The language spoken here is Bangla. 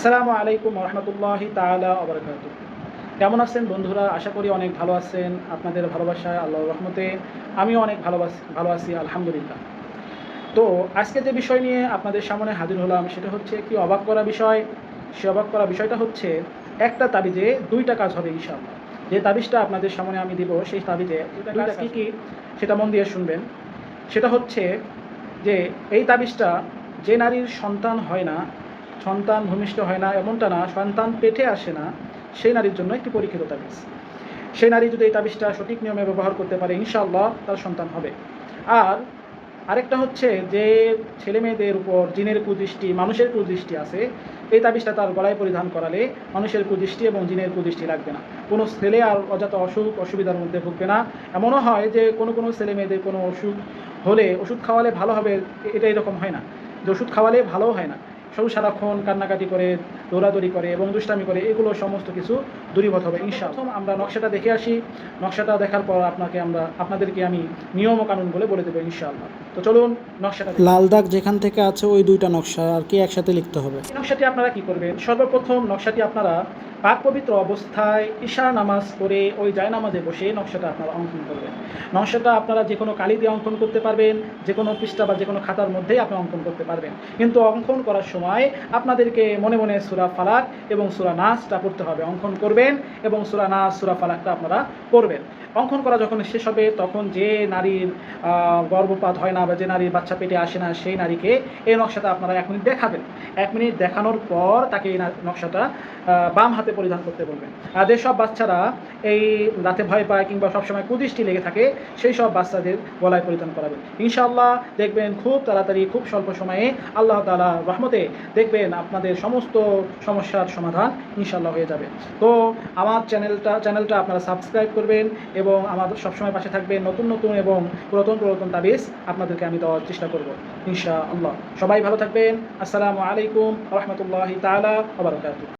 আসসালামু আলাইকুম রহমতুল্লাহি তাআলা ওয়া বারাকাতুহু। কেমন আছেন বন্ধুরা? আশা করি অনেক ভালো আছেন। আপনাদের ভালোবাসায় আল্লাহর রহমতে আমিও অনেক ভালো আছি আলহামদুলিল্লাহ। তো আজকে যে বিষয় নিয়ে আপনাদের সামনে হাজির হলাম সেটা হচ্ছে একটি অবাক করা বিষয়। সে অবাক করা বিষয়টা হচ্ছে একটা তাবিজে ২টা কাজ হবে ইনশাআল্লাহ। যে তাবিজটা আপনাদের সামনে আমি দিব সেই তাবিজে ২টা কাজ কি সেটা মন দিয়ে শুনবেন। সেটা হচ্ছে যে এই তাবিজটা যে নারীর সন্তান হয় না, সন্তান ভূমিষ্ঠ হয় না এমনটা না, সন্তান পেটে আসে না, সেই নারীর জন্য একটি পরীক্ষিত তাবিজ। সেই নারী যদি এই তাবিজটা সঠিক নিয়মে ব্যবহার করতে পারে ইনশাআল্লাহ তার সন্তান হবে। আর আরেকটা হচ্ছে যে ছেলেমেয়েদের উপর জিনের কুদৃষ্টি, মানুষের কুদৃষ্টি আছে, এই তাবিজটা তার গলায় পরিধান করালে মানুষের কুদৃষ্টি এবং জিনের কুদৃষ্টি লাগবে না। কোনো ছেলে আর অযথা অসুবিধার মধ্যে ভুগবে না। এমনও হয় যে কোনো ছেলেমেয়েদের কোনো অসুখ হলে ওষুধ খাওয়ালে ভালো হবে, এটা এরকম হয় না যে ওষুধ খাওয়ালে ভালোও হয় না। সারাক্ষণ কান্নাকাটি করে, দৌড়াদৌড়ি করে এবং দুষ্টামি করে, এগুলো সমস্ত কিছু দূরীভূত হবে ইনশাআল্লাহ। আমরা নকশাটা দেখে আসি। নকশাটা দেখার পর আপনাদেরকে আমি নিয়ম ও কানুন বলে দেবো ইনশাআল্লাহ। তো চলুন নকশাটা দেখি। লাল দাগ যেখান থেকে আছে ওই দুইটা নকশা আর কি একসাথে লিখতে হবে। এই নকশাটি আপনারা কি করবেন? সর্বপ্রথম নকশাটি আপনারা পাক পবিত্র অবস্থায় ঈশার নামাজ পড়ে ওই জায়নামাজে বসে নকশাটা আপনারা অঙ্কন করবেন। নকশাটা আপনারা যে কোনো কালি দিয়ে অঙ্কন করতে পারবেন, যে কোনো পৃষ্ঠা বা যে কোনো খাতার মধ্যেই আপনি অঙ্কন করতে পারবেন। কিন্তু অঙ্কন করার সময় আপনাদেরকে মনে মনে সূরা ফালাক এবং সূরা নাসটা পড়তে হবে। অঙ্কন করবেন এবং সূরা নাস, সূরা ফালাকটা আপনারা পড়বেন। অঙ্কন করা যখন শেষ হবে তখন যে নারীর গর্ভপাত হয় না বা যে নারীর বাচ্চা পেটে আসে না সেই নারীকে এই নকশাটা আপনারা 1 মিনিট দেখাবেন। 1 মিনিট দেখানোর পর তাকে এই নকশাটা বাম হাতে পরিধান করতে বলবেন। আর যেসব বাচ্চারা এই রাতে ভয় পায় কিংবা সবসময় কুদৃষ্টি লেগে থাকে সেই সব বাচ্চাদের গলায় পরিধান করাবেন। ইনশাআল্লাহ দেখবেন খুব তাড়াতাড়ি, খুব স্বল্প সময়ে আল্লাহ তাআলার রহমতে দেখবেন আপনাদের সমস্ত সমস্যার সমাধান ইনশাআল্লাহ হয়ে যাবে। তো আমার চ্যানেলটা আপনারা সাবস্ক্রাইব করবেন এবং আমাদের সবসময় পাশে থাকবেন। নতুন এবং পুরাতন তাবিজ আপনাদেরকে আমি দেওয়ার চেষ্টা করব ইনশাআল্লাহ। সবাই ভালো থাকবেন। আসসালামু আলাইকুম ওয়া রাহমাতুল্লাহি তাআলা ওয়া বারাকাতুহু।